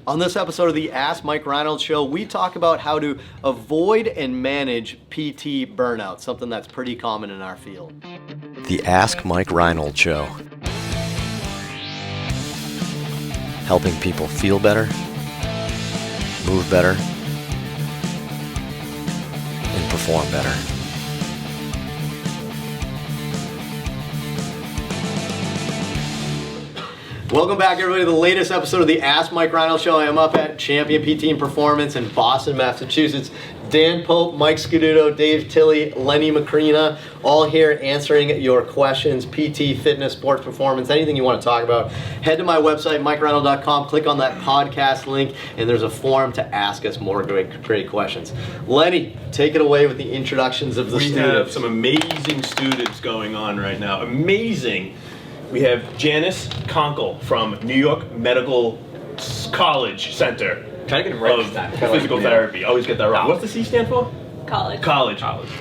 On this episode of the Ask Mike Reinold Show, we talk about how to avoid and manage PT burnout, something that's pretty common in our field. The Ask Mike Reinold Show. Helping people feel better, move better, and perform better. Welcome back, everybody, to the latest episode of the Ask Mike Reinold Show. I am up at Champion PT and Performance in Boston, Massachusetts. Dan Pope, Mike Scuduto, Dave Tilley, Lenny Macrina, all here answering your questions, PT, fitness, sports performance, anything you want to talk about. Head to my website, MikeReinold.com, click on that podcast link, and there's a form to ask us more great questions. Lenny, take it away with the introductions of the students. We have some amazing students going on right now. Amazing. We have Janice Conkle from New York Medical College Center. Try to get it right this time. Physical therapy. I always get that wrong. What's the C stand for? College.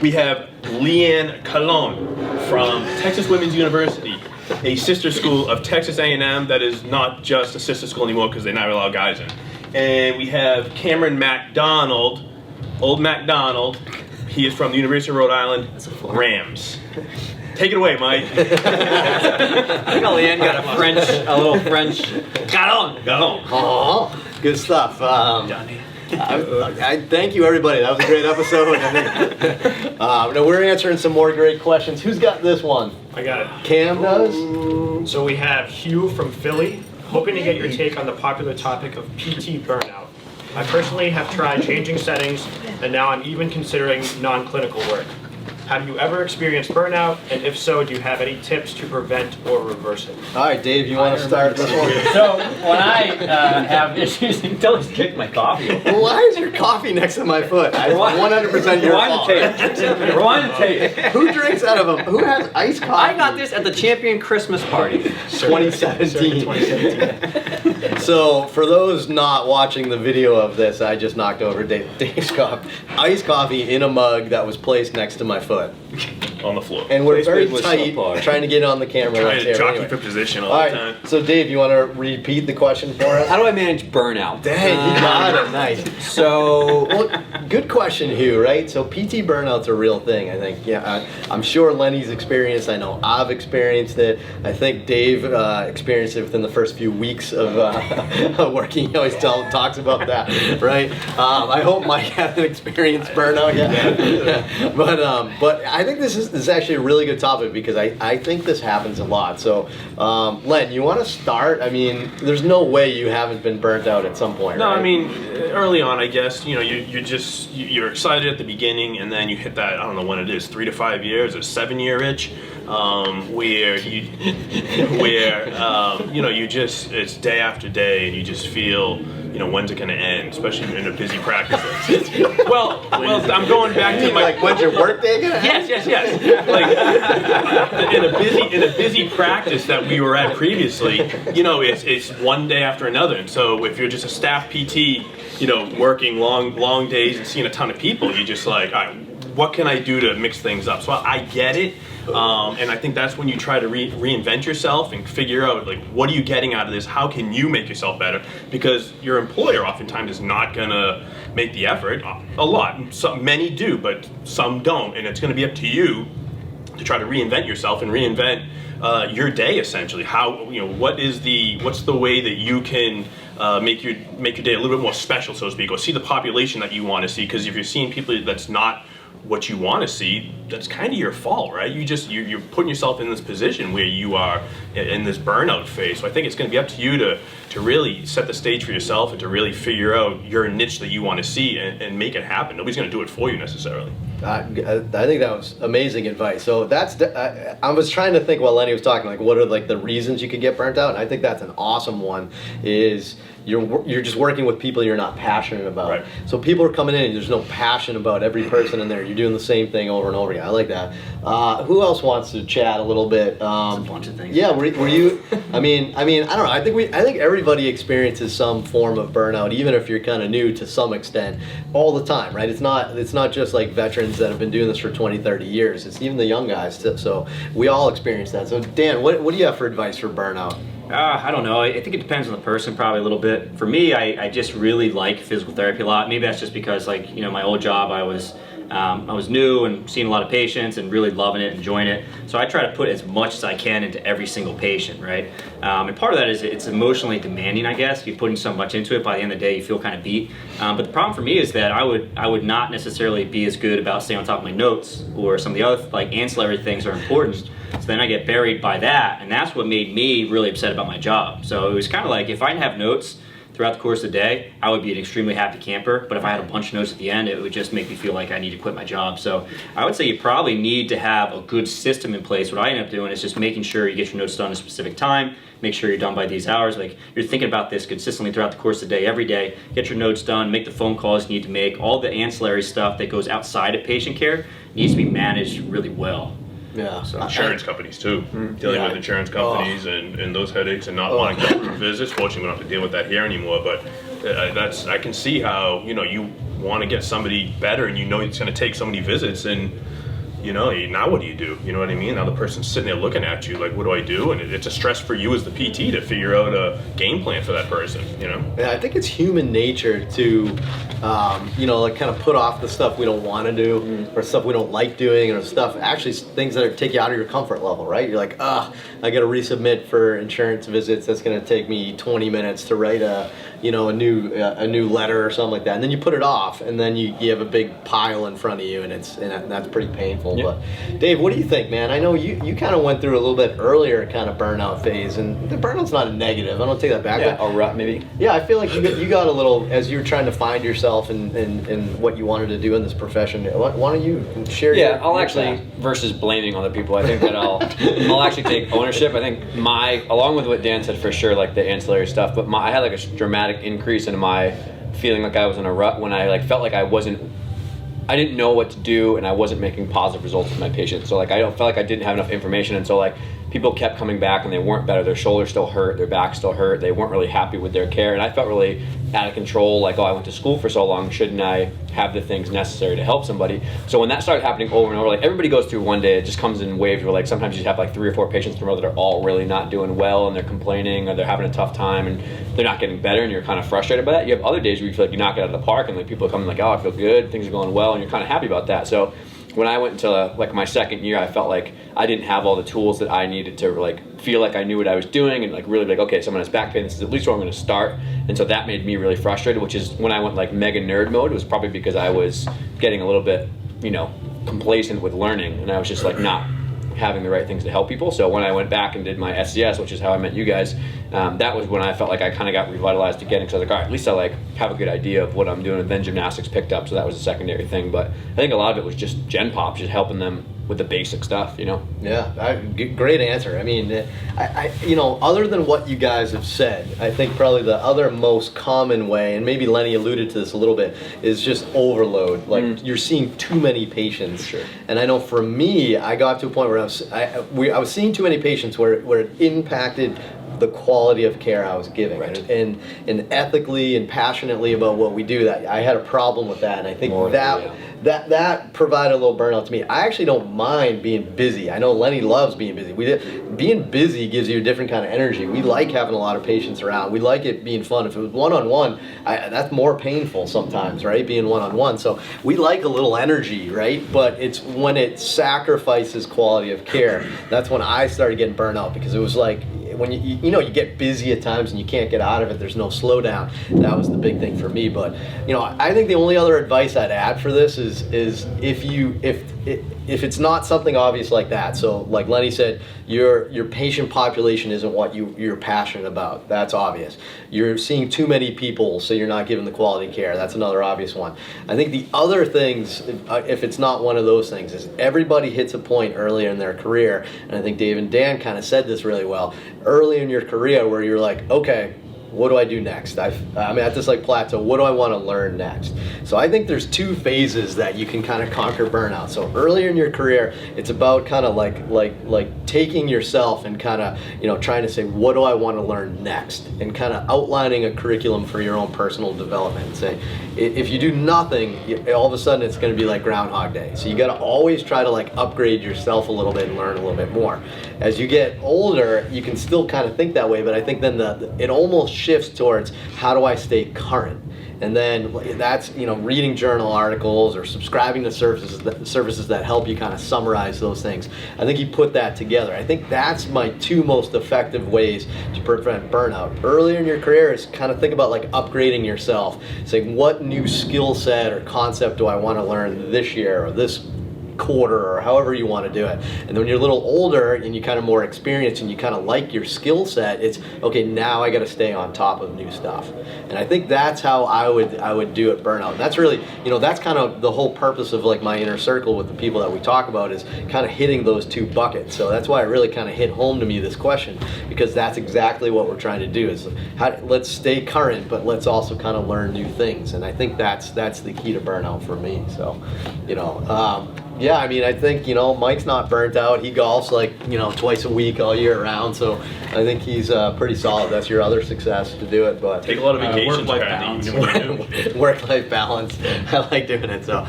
We have Leanne Colon from Texas Women's University, a sister school of Texas A&M that is not just a sister school anymore because they now allow guys in. And we have Cameron MacDonald, Old MacDonald. He is from the University of Rhode Island, Rams. Take it away, Mike. I think Leanne got a little French. Got on. Oh, good stuff. I thank you, everybody. That was a great episode. Now we're answering some more great questions. Who's got this one? I got it. Cam does? So we have Hugh from Philly, hoping to get your take on the popular topic of PT burnout. I personally have tried changing settings, and now I'm even considering non-clinical work. Have you ever experienced burnout? And if so, do you have any tips to prevent or reverse it? All right, Dave, you want to start this one? So when I have issues, Dylan's kicked my coffee. Why is your coffee next to my foot? It's 100% your fault. Rewind the tape. Who drinks out of them? Who has iced coffee? I got this at the Champion Christmas party. 2017. So for those not watching the video of this, I just knocked over Dave's cup. Iced coffee in a mug that was placed next to my foot. On the floor. And we're very tight, trying to get on the camera. Trying to jockey for position all the time. So Dave, you want to repeat the question for us? How do I manage burnout? Dang, you got it. Nice. So, well, good question, Hugh, right? So PT burnout's a real thing, I think. Yeah, I'm sure Lenny's experienced. I know I've experienced it. I think Dave experienced it within the first few weeks of working. He always talks about that, right? I hope Mike hasn't experienced burnout yet. But I think this is actually a really good topic because I think this happens a lot. So, Len, you want to start? I mean, there's no way you haven't been burnt out at some point, No, right? I mean, early on, I guess, you know, you're excited at the beginning, and then you hit that, I don't know when it is, 3 to 5 years or 7-year itch, where you just, it's day after day, and you just feel, you know, when's it going to end, especially in a busy practice. well, I'm going back to like when's your work day gonna end? Yes. Like in a busy practice that we were at previously, you know, it's one day after another. And so if you're just a staff PT, you know, working long days and seeing a ton of people, you're just like, all right, what can I do to mix things up? So I get it. And I think that's when you try to reinvent yourself and figure out, like, what are you getting out of this? How can you make yourself better? Because your employer oftentimes is not going to make the effort. A lot. Many do, but some don't. And it's going to be up to you to try to reinvent yourself and reinvent your day, essentially. How, you know, what's the way that you can make your day a little bit more special, so to speak, or see the population that you want to see? Because if you're seeing people that's not what you want to see, that's kind of your fault, right? You're putting yourself in this position where you are in this burnout phase. So I think it's going to be up to you to really set the stage for yourself and to really figure out your niche that you want to see and make it happen. Nobody's going to do it for you necessarily. I think that was amazing advice. So I was trying to think while Lenny was talking, like, what are like the reasons you could get burnt out? And I think that's an awesome one. Is you're just working with people you're not passionate about. Right. So people are coming in and there's no passion about every person in there. You're doing the same thing over and over again. I like that. Who else wants to chat a little bit? a bunch of things. Yeah, were you? I mean, I don't know. I think everybody experiences some form of burnout, even if you're kind of new to some extent, all the time, right? It's not just like veterans that have been doing this for 20, 30 years. It's even the young guys too. So we all experience that. So Dan, what do you have for advice for burnout? I don't know. I think it depends on the person probably a little bit. For me, I just really like physical therapy a lot. Maybe that's just because, like, you know, my old job, I was new and seeing a lot of patients and really loving it, enjoying it. So I try to put as much as I can into every single patient, right? And part of that is it's emotionally demanding, I guess. You're putting so much into it, by the end of the day, you feel kind of beat. But the problem for me is that I would not necessarily be as good about staying on top of my notes, or some of the other like ancillary things are important. So then I get buried by that, and that's what made me really upset about my job. So it was kind of like, if I didn't have notes throughout the course of the day, I would be an extremely happy camper. But if I had a bunch of notes at the end, it would just make me feel like I need to quit my job. So I would say you probably need to have a good system in place. What I end up doing is just making sure you get your notes done at a specific time, make sure you're done by these hours. Like, you're thinking about this consistently throughout the course of the day, every day. Get your notes done, make the phone calls you need to make. All the ancillary stuff that goes outside of patient care needs to be managed really well. Yeah. So insurance companies too, dealing with insurance companies and those headaches and not wanting to go through visits. Fortunately, we don't have to deal with that here anymore. But I can see how, you know, you want to get somebody better, and you know it's going to take so many visits, and you know, now what do? You know what I mean? Now the person's sitting there looking at you like, what do I do? And it's a stress for you as the PT to figure out a game plan for that person, you know? Yeah, I think it's human nature to, you know, like kind of put off the stuff we don't want to do, or stuff we don't like doing, or stuff, actually things that take you out of your comfort level, right? You're like, I got to resubmit for insurance visits. That's going to take me 20 minutes to write a new letter or something like that. And then you put it off, and then you have a big pile in front of you, and that's pretty painful. But Dave, what do you think, man? I know you kind of went through a little bit earlier kind of burnout phase, and the burnout's not a negative. I don't take that back. Yeah, a rut maybe. Yeah, I feel like you got a little, as you were trying to find yourself and what you wanted to do in this profession. Why don't you share? Yeah, I'll actually, versus blaming other people, I think that I'll actually take ownership. I think along with what Dan said, for sure, like the ancillary stuff, but I had like a dramatic increase in my feeling like I was in a rut when I like felt like I didn't know what to do, and I wasn't making positive results with my patients. So like I felt like I didn't have enough information, and so like people kept coming back and they weren't better. Their shoulders still hurt, their back still hurt. They weren't really happy with their care, and I felt really out of control. Like, I went to school for so long, shouldn't I have the things necessary to help somebody? So when that started happening over and over, like everybody goes through one day, it just comes in waves where like sometimes you have like 3 or 4 patients in a row that are all really not doing well, and they're complaining, or they're having a tough time, and they're not getting better, and you're kind of frustrated by that. You have other days where you feel like you knock it out of the park, and like people are coming like, oh, I feel good, things are going well, and you're kind of happy about that. So when I went into like my second year, I felt like I didn't have all the tools that I needed to like feel like I knew what I was doing, and like really like, okay, someone has back pain, this is at least where I'm going to start. And so that made me really frustrated, which is when I went like mega nerd mode. It was probably because I was getting a little bit, you know, complacent with learning, and I was just like not having the right things to help people. So when I went back and did my SCS, which is how I met you guys, that was when I felt like I kind of got revitalized again, because I was like, all right, at least I like have a good idea of what I'm doing. And then gymnastics picked up, so that was a secondary thing. But I think a lot of it was just Gen Pop, just helping them with the basic stuff, you know? Yeah, great answer. I mean, you know, other than what you guys have said, I think probably the other most common way, and maybe Lenny alluded to this a little bit, is just overload. Like, you're seeing too many patients. Sure. And I know for me, I got to a point where I was seeing too many patients where it impacted the quality of care I was giving, right. and ethically and passionately about what we do. That I had a problem with that, and I think that provided a little burnout to me. I actually don't mind being busy. I know Lenny loves being busy. Being busy gives you a different kind of energy. We like having a lot of patients around. We like it being fun. If it was one-on-one, that's more painful sometimes, right? Being one-on-one. So we like a little energy, right? But it's when it sacrifices quality of care, that's when I started getting burnt out, because it was like, when you know, you get busy at times and you can't get out of it, there's no slowdown. That was the big thing for me. But you know, I think the only other advice I'd add for this is if it's not something obvious like that. So like Lenny said, your patient population isn't what you're passionate about. That's obvious. You're seeing too many people, so you're not giving the quality care. That's another obvious one. I think the other things, if it's not one of those things, is everybody hits a point earlier in their career, and I think Dave and Dan kind of said this really well, early in your career where you're like, okay, what do I do next? I'm at this like plateau. What do I want to learn next? So I think there's two phases that you can kind of conquer burnout. So earlier in your career, it's about kind of like taking yourself and kind of, you know, trying to say, what do I want to learn next? And kind of outlining a curriculum for your own personal development. And say, if you do nothing, all of a sudden it's going to be like Groundhog Day. So you got to always try to like upgrade yourself a little bit and learn a little bit more. As you get older, you can still kind of think that way, but I think then it almost shifts towards, how do I stay current? And then that's, you know, reading journal articles or subscribing to services that help you kind of summarize those things. I think you put that together. I think that's my two most effective ways to prevent burnout. Earlier in your career is kind of think about like upgrading yourself. Saying, what new skill set or concept do I want to learn this year or this quarter or however you want to do it. And then when you're a little older and you're kind of more experienced and you kind of like your skill set, it's okay, now I got to stay on top of new stuff. And I think that's how I would do it, burnout. And that's really, you know, that's kind of the whole purpose of like my inner circle with the people that we talk about, is kind of hitting those two buckets. So that's why it really kind of hit home to me, this question, because that's exactly what we're trying to do, is let's stay current, but let's also kind of learn new things. And I think that's the key to burnout for me. So, you know, yeah, I mean, I think, you know, Mike's not burnt out. He golfs like, you know, twice a week all year round. So I think he's pretty solid. That's your other success to do it. But take a lot of vacations, work-life balance. Work-life balance. I like doing it. So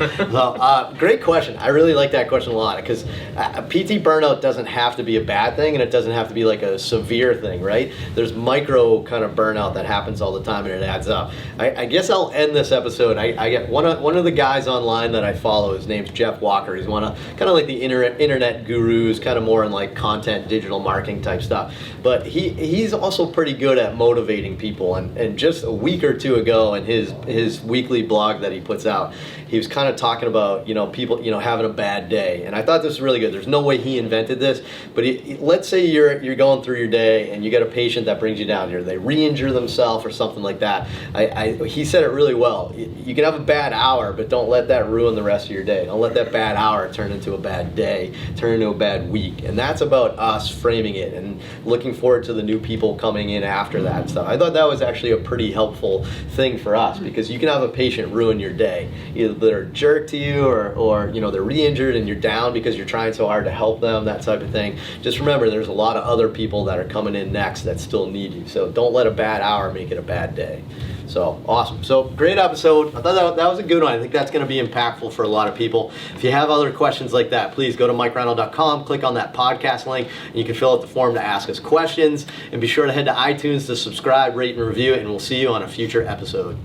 great question. I really like that question a lot, because PT burnout doesn't have to be a bad thing, and it doesn't have to be like a severe thing, right? There's micro kind of burnout that happens all the time, and it adds up. I guess I'll end this episode. I get one of the guys online that I follow. His name's Jeff Walker. He's one of kind of like the internet gurus, kind of more in like content, digital marketing type stuff. But he's also pretty good at motivating people. And just a week or two ago in his weekly blog that he puts out, he was kind of talking about, you know, people, you know, having a bad day. And I thought this was really good. There's no way he invented this, but let's say you're going through your day and you get a patient that brings you down here. They re-injure themselves or something like that. He said it really well. You can have a bad hour, but don't let that ruin the rest of your day. Don't let that bad hour turn into a bad day, turn into a bad week. And that's about us framing it and looking forward to the new people coming in after that stuff. I thought that was actually a pretty helpful thing for us, because you can have a patient ruin your day. Either they're a jerk to you, or you know, they're re-injured and you're down because you're trying so hard to help them, that type of thing. Just remember, there's a lot of other people that are coming in next that still need you. So don't let a bad hour make it a bad day. So awesome. So great episode. I thought that was a good one. I think that's going to be impactful for a lot of people. If you have other questions like that, please go to MikeReinold.com, click on that podcast link, and you can fill out the form to ask us questions. And be sure to head to iTunes to subscribe, rate, and review it, and we'll see you on a future episode.